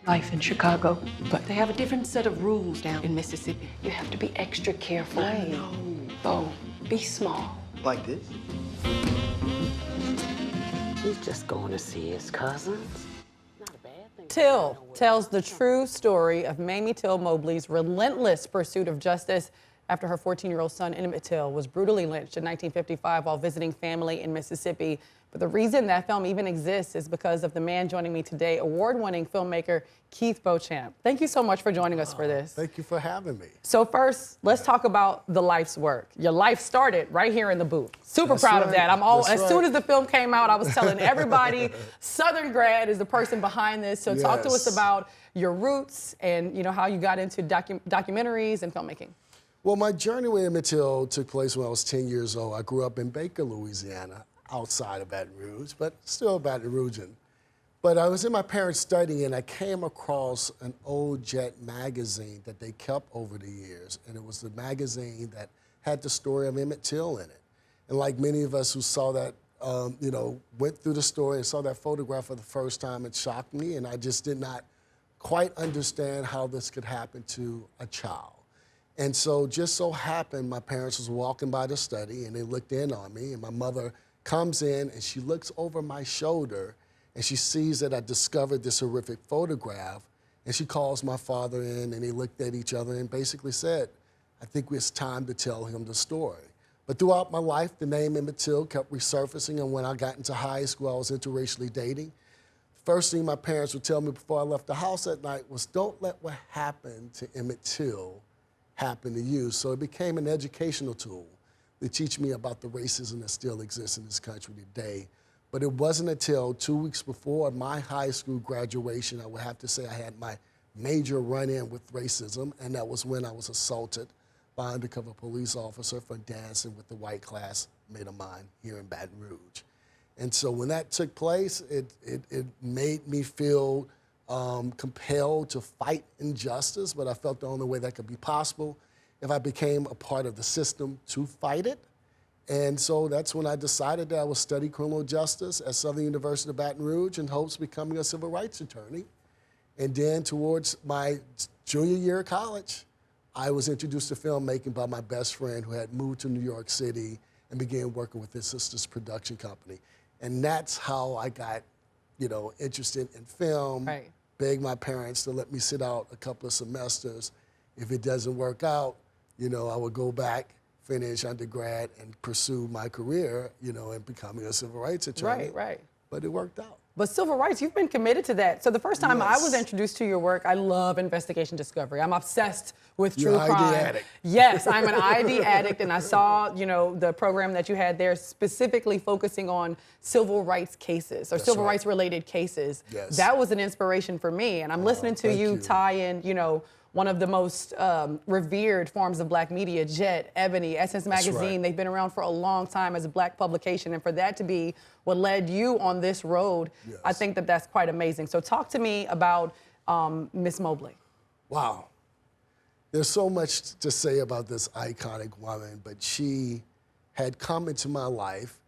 life in Chicago. But they have a different set of rules down in Mississippi. You have to be extra careful. I know. Bo, be small. Like this? He's just going to see his cousins. Not a bad thing. Till tells the true story of Mamie Till-Mobley's relentless pursuit of justice after her 14-year-old son, Emmitt Till, was brutally lynched in 1955 while visiting family in Mississippi. But the reason that film even exists is because of the man joining me today, award-winning filmmaker Keith Beauchamp. Thank you so much for joining us for this. Thank you for having me. So first, let's talk about the life's work. Your life started right here in the booth. Super That's proud right. of that. As Right. soon as the film came out, I was telling everybody, Southern grad is the person behind this. So talk to us Yes. about your roots and how you got into documentaries and filmmaking. Well, my journey with Emmitt Till took place when I was 10 years old. I grew up in Baker, Louisiana, outside of Baton Rouge, but still Baton Rougean. But I was in my parents' study and I came across an old Jet magazine that they kept over the years. And it was the magazine that had the story of Emmitt Till in it. And like many of us who saw that, went through the story and saw that photograph for the first time, it shocked me. And I just did not quite understand how this could happen to a child. And so just so happened, my parents was walking by the study and they looked in on me, and my mother comes in and she looks over my shoulder and she sees that I discovered this horrific photograph, and she calls my father in and they looked at each other and basically said, I think it's time to tell him the story. But throughout my life, the name Emmitt Till kept resurfacing, and when I got into high school, I was interracially dating. First thing my parents would tell me before I left the house at night was, don't let what happened to Emmitt Till happen to you. So it became an educational tool to teach me about the racism that still exists in this country today. But it wasn't until 2 weeks before my high school graduation, I would have to say I had my major run-in with racism, and that was when I was assaulted by an undercover police officer for dancing with the white classmate of mine here in Baton Rouge. And so when that took place, it made me feel compelled to fight injustice, but I felt the only way that could be possible if I became a part of the system to fight it. And so that's when I decided that I would study criminal justice at Southern University of Baton Rouge in hopes of becoming a civil rights attorney. And then towards my junior year of college, I was introduced to filmmaking by my best friend who had moved to New York City and began working with his sister's production company. And that's how I got, interested in film. Right. Begged my parents to let me sit out a couple of semesters. If it doesn't work out, I would go back, finish undergrad, and pursue my career, in becoming a civil rights attorney. Right, right. But it worked out. But civil rights, you've been committed to that. So the first time I Yes. was introduced to your work, I love investigation discovery. I'm obsessed with You're true an ID crime. addict. Yes, I'm an ID addict, and I saw, the program that you had there specifically focusing on civil rights cases or That's civil right. rights related cases. Yes. That was an inspiration for me, and I'm listening to thank you you. tie in, one of the most revered forms of black media, Jet, Ebony, Essence Magazine. right. They've been around for a long time as a black publication, and for that to be what led you on this road, Yes. I think that that's quite amazing. So talk to me about Miss Mobley. Wow. There's so much to say about this iconic woman, but she had come into my life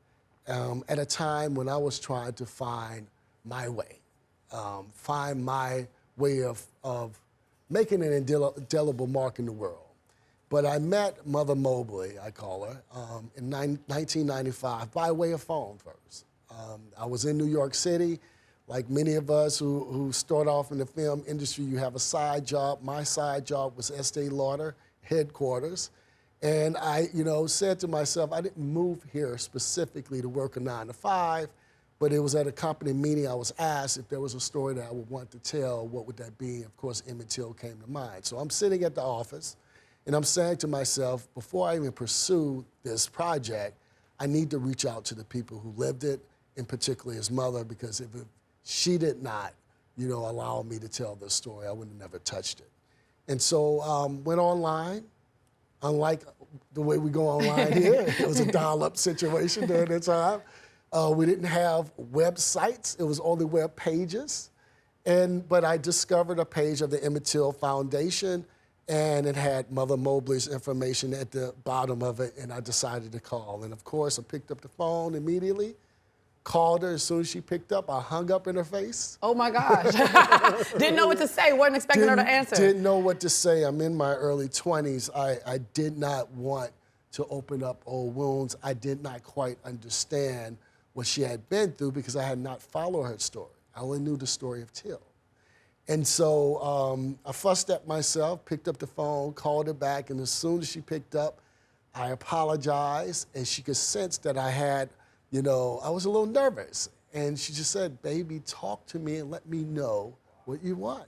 at a time when I was trying to find my way, find my way of making an indelible mark in the world. But I met Mother Mobley, I call her, in 1995 by way of phone first. I was in New York City. Like many of us who start off in the film industry, you have a side job. My side job was Estee Lauder headquarters. And I, said to myself, I didn't move here specifically to work a 9 to 5, but it was at a company meeting I was asked if there was a story that I would want to tell, what would that be? Of course, Emmitt Till came to mind. So I'm sitting at the office, and I'm saying to myself, before I even pursue this project, I need to reach out to the people who lived it, and particularly his mother, because if she did not, allow me to tell this story, I would have never touched it. And so went online. Unlike the way we go online here, it was a dial-up situation during that time. We didn't have websites, it was only web pages. But I discovered a page of the Emmitt Till Foundation, and it had Mother Mobley's information at the bottom of it, and I decided to call. And of course, I picked up the phone immediately, called her as soon as she picked up. I hung up in her face. Oh my gosh. Didn't know what to say, wasn't expecting her to answer. Didn't know what to say. I'm in my early 20s. I did not want to open up old wounds. I did not quite understand what she had been through because I had not followed her story. I only knew the story of Till. And so I fussed at myself, picked up the phone, called her back, and as soon as she picked up, I apologized, and she could sense that I had, I was a little nervous. And she just said, baby, talk to me and let me know what you want.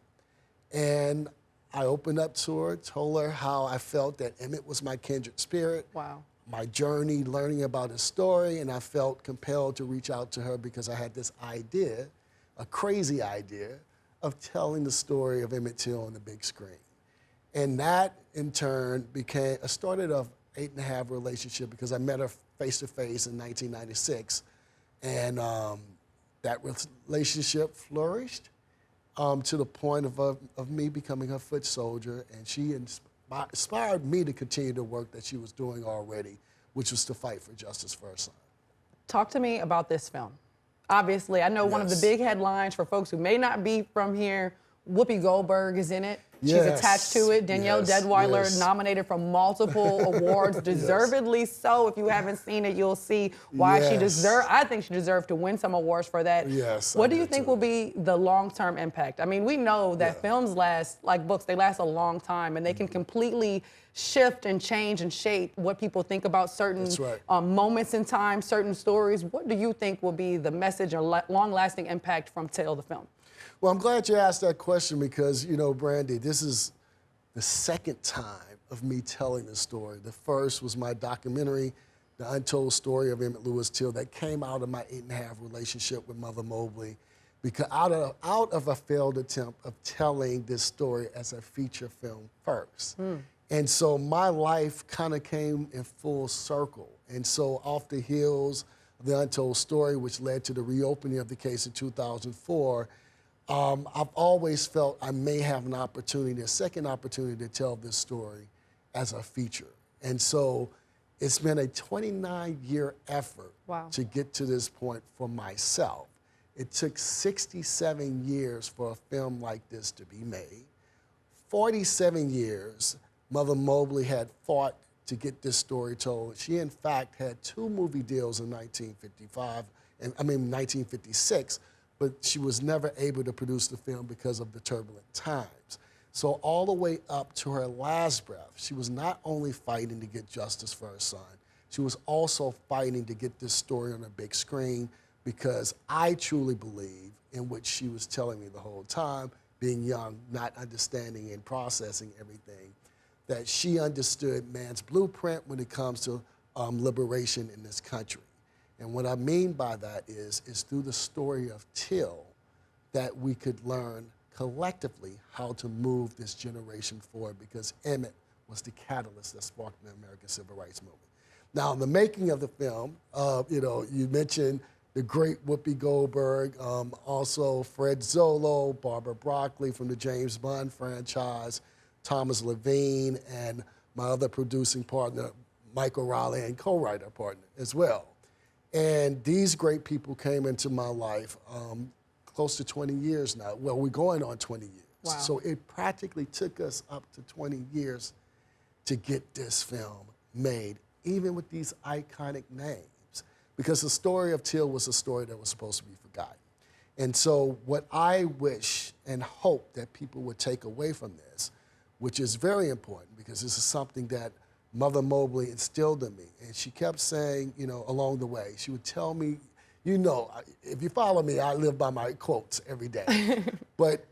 And I opened up to her, told her how I felt that Emmitt was my kindred spirit. Wow. My journey learning about his story, and I felt compelled to reach out to her because I had this idea, a crazy idea, of telling the story of Emmitt Till on the big screen. And that, in turn, started a 8.5 relationship because I met her face-to-face in 1996. And that relationship flourished to the point of me becoming her foot soldier, and she inspired me to continue the work that she was doing already, which was to fight for justice for her son. Talk to me about this film. Obviously, I know one of the big headlines for folks who may not be from here, Whoopi Goldberg is in it. She's attached to it. Danielle Deadweiler nominated for multiple awards, deservedly so. If you haven't seen it, you'll see why she deserved. I think she deserved to win some awards for that. What do you think will be the long-term impact? I mean, we know that films last, like books, they last a long time, and they can completely shift and change and shape what people think about certain moments in time, certain stories. What do you think will be the message or long-lasting impact from Till, the film? Well, I'm glad you asked that question because, Brandy, this is the second time of me telling this story. The first was my documentary, The Untold Story of Emmitt Louis Till, that came out of my 8.5 relationship with Mother Mobley, because out of a failed attempt of telling this story as a feature film first. And so my life kind of came in full circle. And so off the heels of The Untold Story, which led to the reopening of the case in 2004, I've always felt I may have an opportunity, a second opportunity to tell this story as a feature. And so it's been a 29-year effort to get to this point for myself. It took 67 years for a film like this to be made. 47 years Mother Mobley had fought to get this story told. She, in fact, had 2 movie deals in 1956, but she was never able to produce the film because of the turbulent times. So all the way up to her last breath, she was not only fighting to get justice for her son, she was also fighting to get this story on a big screen, because I truly believe in what she was telling me the whole time, being young, not understanding and processing everything, that she understood man's blueprint when it comes to liberation in this country. And what I mean by that is through the story of Till that we could learn collectively how to move this generation forward, because Emmitt was the catalyst that sparked the American Civil Rights Movement. Now, in the making of the film, you mentioned the great Whoopi Goldberg, also Fred Zollo, Barbara Broccoli from the James Bond franchise, Thomas Levine, and my other producing partner, Michael Raleigh, and co-writer partner as well. And these great people came into my life close to 20 years now. Well, we're going on 20 years. Wow. So it practically took us up to 20 years to get this film made, even with these iconic names, because the story of Till was a story that was supposed to be forgotten. And so what I wish and hope that people would take away from this, which is very important, because this is something that Mother Mobley instilled in me. And she kept saying, along the way, she would tell me, if you follow me, I live by my quotes every day. But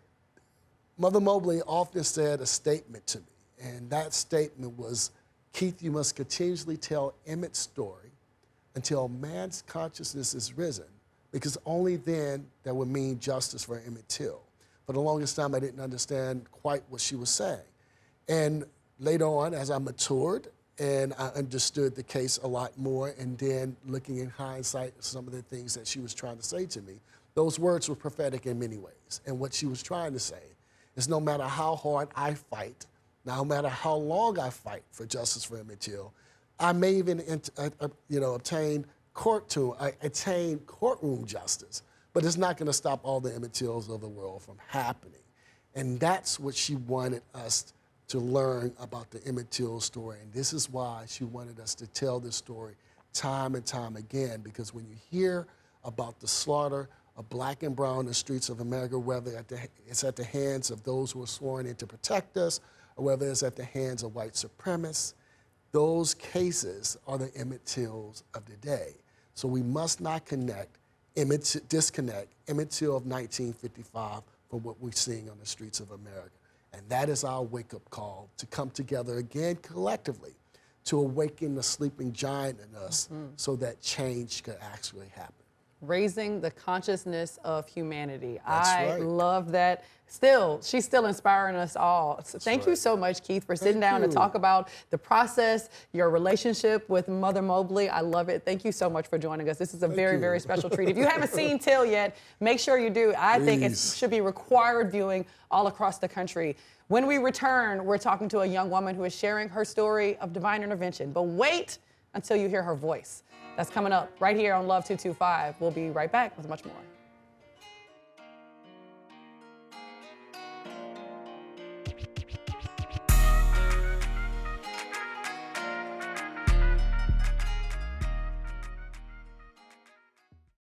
Mother Mobley often said a statement to me, and that statement was, Keith, you must continuously tell Emmitt's story until man's consciousness is risen, because only then that would mean justice for Emmitt Till. For the longest time, I didn't understand quite what she was saying. And later on, as I matured and I understood the case a lot more, and then looking in hindsight at some of the things that she was trying to say to me, those words were prophetic in many ways. And what she was trying to say is, no matter how hard I fight, no matter how long I fight for justice for Emmitt Till, I may even obtain attain courtroom justice, but it's not going to stop all the Emmitt Tills of the world from happening. And that's what she wanted us to learn about the Emmitt Till story. And this is why she wanted us to tell this story time and time again, because when you hear about the slaughter of black and brown in the streets of America, whether it's at the hands of those who are sworn in to protect us, or whether it's at the hands of white supremacists, those cases are the Emmitt Tills of the day. So we must not disconnect Emmitt Till of 1955 from what we're seeing on the streets of America. And that is our wake-up call to come together again collectively to awaken the sleeping giant in us so that change could actually happen. Raising the consciousness of humanity. That's I right. love that. She's still inspiring us all. So thank you so much, Keith, for sitting down to talk about the process, your relationship with Mother Mobley. I love it. Thank you so much for joining us. This is a very, very special treat. If you haven't seen Till yet, make sure you do. I think it should be required viewing all across the country. When we return, we're talking to a young woman who is sharing her story of divine intervention. But wait until you hear her voice. That's coming up right here on Love 225. We'll be right back with much more.